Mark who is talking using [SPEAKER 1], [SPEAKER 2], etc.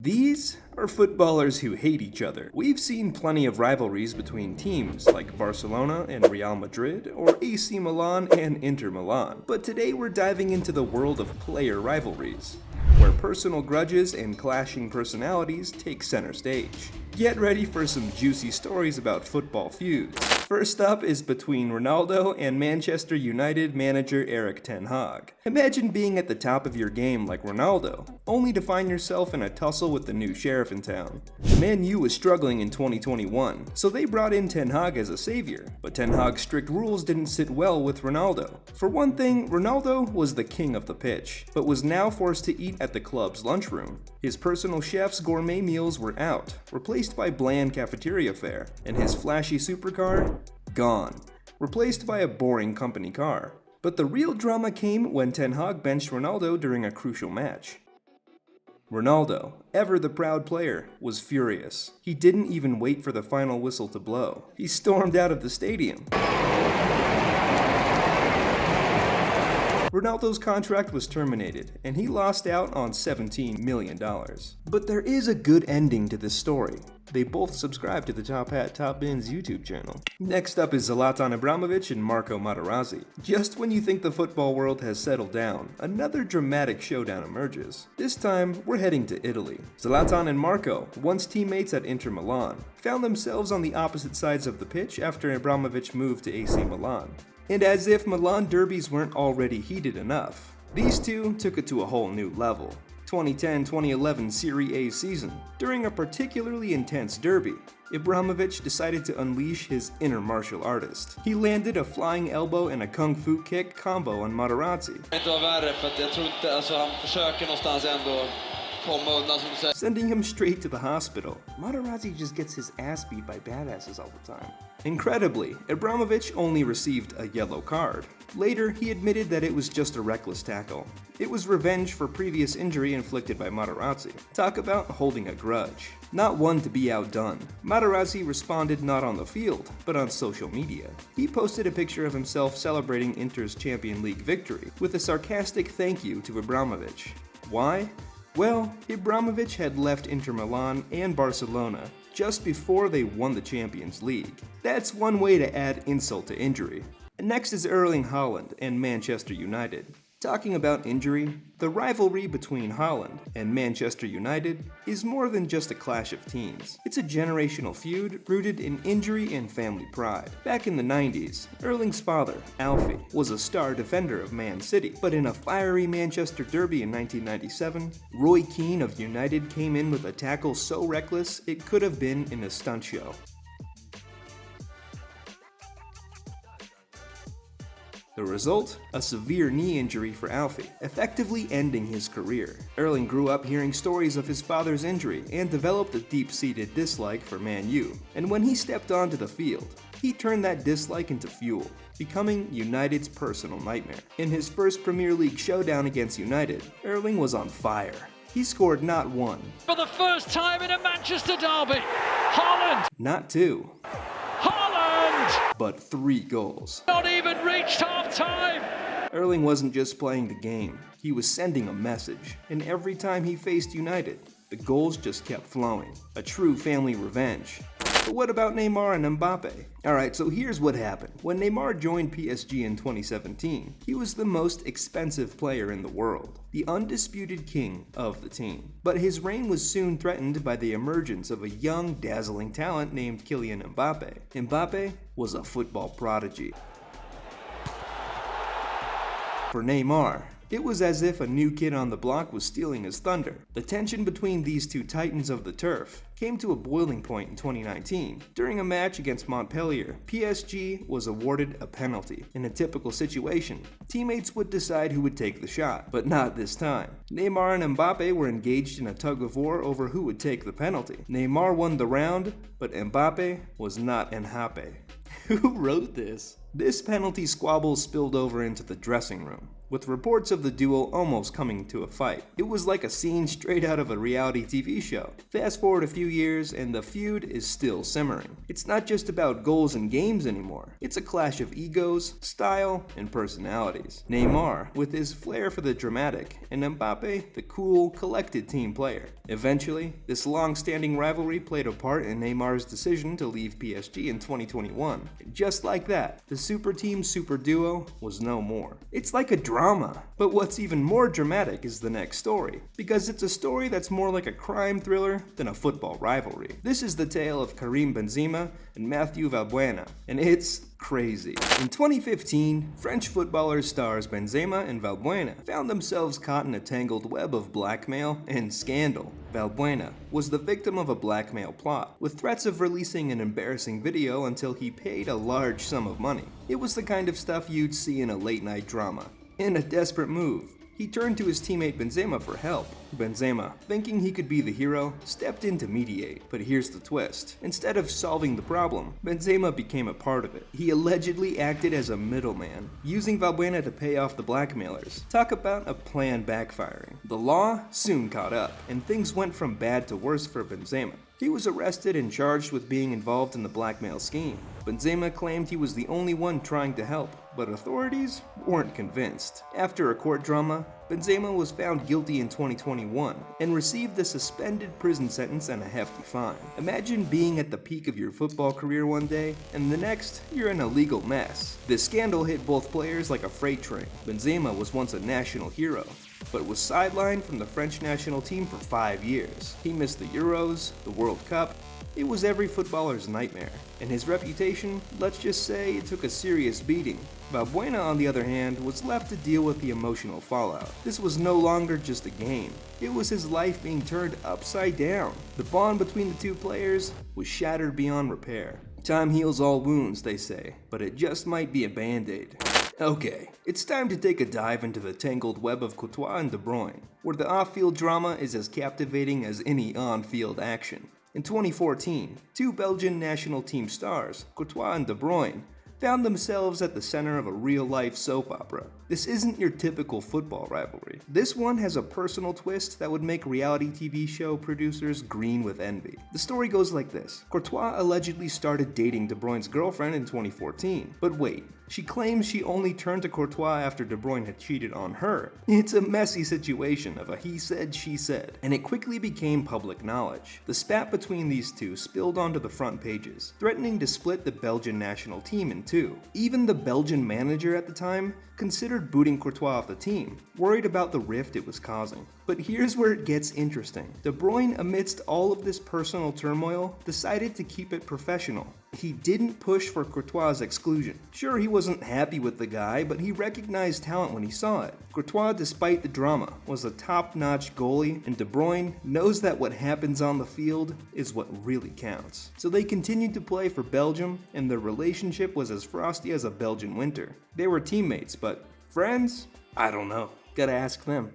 [SPEAKER 1] These are footballers who hate each other. We've seen plenty of rivalries between teams like Barcelona and Real Madrid, or AC Milan and Inter Milan. But today we're diving into the world of player rivalries, where personal grudges and clashing personalities take center stage. Get ready for some juicy stories about football feuds. First up is between Ronaldo and Manchester United manager Erik ten Hag. Imagine being at the top of your game like Ronaldo, only to find yourself in a tussle with the new sheriff in town. Man U was struggling in 2021, so they brought in ten Hag as a savior, but ten Hag's strict rules didn't sit well with Ronaldo. For one thing, Ronaldo was the king of the pitch, but was now forced to eat at the club's lunchroom. His personal chef's gourmet meals were out, replaced by bland cafeteria fare, and his flashy supercar, gone, replaced by a boring company car. But the real drama came when ten Hag benched Ronaldo during a crucial match. Ronaldo, ever the proud player, was furious. He didn't even wait for the final whistle to blow. He stormed out of the stadium. Ronaldo's contract was terminated, and he lost out on $17 million. But there is a good ending to this story. They both subscribe to the Top Hat Top Bins YouTube channel. Next up is Zlatan Ibrahimovic and Marco Materazzi. Just when you think the football world has settled down, another dramatic showdown emerges. This time, we're heading to Italy. Zlatan and Marco, once teammates at Inter Milan, found themselves on the opposite sides of the pitch after Ibrahimovic moved to AC Milan. And as if Milan derbies weren't already heated enough, these two took it to a whole new level. 2010-2011 Serie A season. During a particularly intense derby, Ibrahimovic decided to unleash his inner martial artist. He landed a flying elbow and a kung fu kick combo on Materazzi, sending him straight to the hospital. Materazzi just gets his ass beat by badasses all the time. Incredibly, Ibrahimovic only received a yellow card. Later, he admitted that it was just a reckless tackle. It was revenge for previous injury inflicted by Materazzi. Talk about holding a grudge. Not one to be outdone, Materazzi responded not on the field, but on social media. He posted a picture of himself celebrating Inter's Champions League victory, with a sarcastic thank you to Ibrahimovic. Why? Well, Ibrahimovic had left Inter Milan and Barcelona just before they won the Champions League. That's one way to add insult to injury. Next is Erling Haaland and Manchester United. Talking about injury, the rivalry between Haaland and Manchester United is more than just a clash of teams. It's a generational feud rooted in injury and family pride. Back in the 90s, Erling's father, Alfie, was a star defender of Man City, but in a fiery Manchester derby in 1997, Roy Keane of United came in with a tackle so reckless it could have been in a stunt show. The result? A severe knee injury for Alfie, effectively ending his career. Erling grew up hearing stories of his father's injury and developed a deep-seated dislike for Man U. And when he stepped onto the field, he turned that dislike into fuel, becoming United's personal nightmare. In his first Premier League showdown against United, Erling was on fire. He scored not one,
[SPEAKER 2] for the first time in a Manchester derby, Haaland!
[SPEAKER 1] Not two,
[SPEAKER 2] Haaland!
[SPEAKER 1] but 3 goals.
[SPEAKER 2] Not even reached half-time!
[SPEAKER 1] Erling wasn't just playing the game, he was sending a message. And every time he faced United, the goals just kept flowing. A true family revenge. But what about Neymar and Mbappe? Alright, so here's what happened. When Neymar joined PSG in 2017, he was the most expensive player in the world, the undisputed king of the team. But his reign was soon threatened by the emergence of a young, dazzling talent named Kylian Mbappe. Mbappe was a football prodigy. For Neymar, it was as if a new kid on the block was stealing his thunder. The tension between these two titans of the turf came to a boiling point in 2019. During a match against Montpellier, PSG was awarded a penalty. In a typical situation, teammates would decide who would take the shot, but not this time. Neymar and Mbappe were engaged in a tug-of-war over who would take the penalty. Neymar won the round, but Mbappe was not Mbappe. Who wrote this? This penalty squabble spilled over into the dressing room. with reports of the duo almost coming to a fight. It was like a scene straight out of a reality TV show. Fast forward a few years and the feud is still simmering. It's not just about goals and games anymore. It's a clash of egos, style, and personalities. Neymar, with his flair for the dramatic, and Mbappe, the cool, collected team player. Eventually, this long-standing rivalry played a part in Neymar's decision to leave PSG in 2021. Just like that, the super team super duo was no more. It's like a drama. But what's even more dramatic is the next story, because it's a story that's more like a crime thriller than a football rivalry. This is the tale of Karim Benzema and Mathieu Valbuena, and it's crazy. In 2015, French footballers stars Benzema and Valbuena found themselves caught in a tangled web of blackmail and scandal. Valbuena was the victim of a blackmail plot, with threats of releasing an embarrassing video until he paid a large sum of money. It was the kind of stuff you'd see in a late-night drama. In a desperate move, he turned to his teammate Benzema for help. Benzema, thinking he could be the hero, stepped in to mediate. But here's the twist. Instead of solving the problem, Benzema became a part of it. He allegedly acted as a middleman, using Valbuena to pay off the blackmailers. Talk about a plan backfiring. The law soon caught up, and things went from bad to worse for Benzema. He was arrested and charged with being involved in the blackmail scheme. Benzema claimed he was the only one trying to help, but authorities weren't convinced. After a court drama, Benzema was found guilty in 2021 and received a suspended prison sentence and a hefty fine. Imagine being at the peak of your football career one day, and the next, you're in a legal mess. This scandal hit both players like a freight train. Benzema was once a national hero, but was sidelined from the French national team for 5 years. He missed the Euros, the World Cup. It was every footballer's nightmare, and his reputation, let's just say, it took a serious beating. Valbuena, on the other hand, was left to deal with the emotional fallout. This was no longer just a game. It was his life being turned upside down. The bond between the two players was shattered beyond repair. Time heals all wounds, they say, but it just might be a band-aid. Okay, it's time to take a dive into the tangled web of Courtois and De Bruyne, where the off-field drama is as captivating as any on-field action. In 2014, two Belgian national team stars, Courtois and De Bruyne, found themselves at the center of a real-life soap opera. This isn't your typical football rivalry. This one has a personal twist that would make reality TV show producers green with envy. The story goes like this. Courtois allegedly started dating De Bruyne's girlfriend in 2014. But wait, she claims she only turned to Courtois after De Bruyne had cheated on her. It's a messy situation of a he said, she said, and it quickly became public knowledge. The spat between these two spilled onto the front pages, threatening to split the Belgian national team in two. Even the Belgian manager at the time considered booting Courtois off the team, worried about the rift it was causing. But here's where it gets interesting. De Bruyne, amidst all of this personal turmoil, decided to keep it professional. He didn't push for Courtois' exclusion. Sure, he wasn't happy with the guy, but he recognized talent when he saw it. Courtois, despite the drama, was a top-notch goalie, and De Bruyne knows that what happens on the field is what really counts. So they continued to play for Belgium, and their relationship was as frosty as a Belgian winter. They were teammates, but friends? I don't know. Gotta ask them.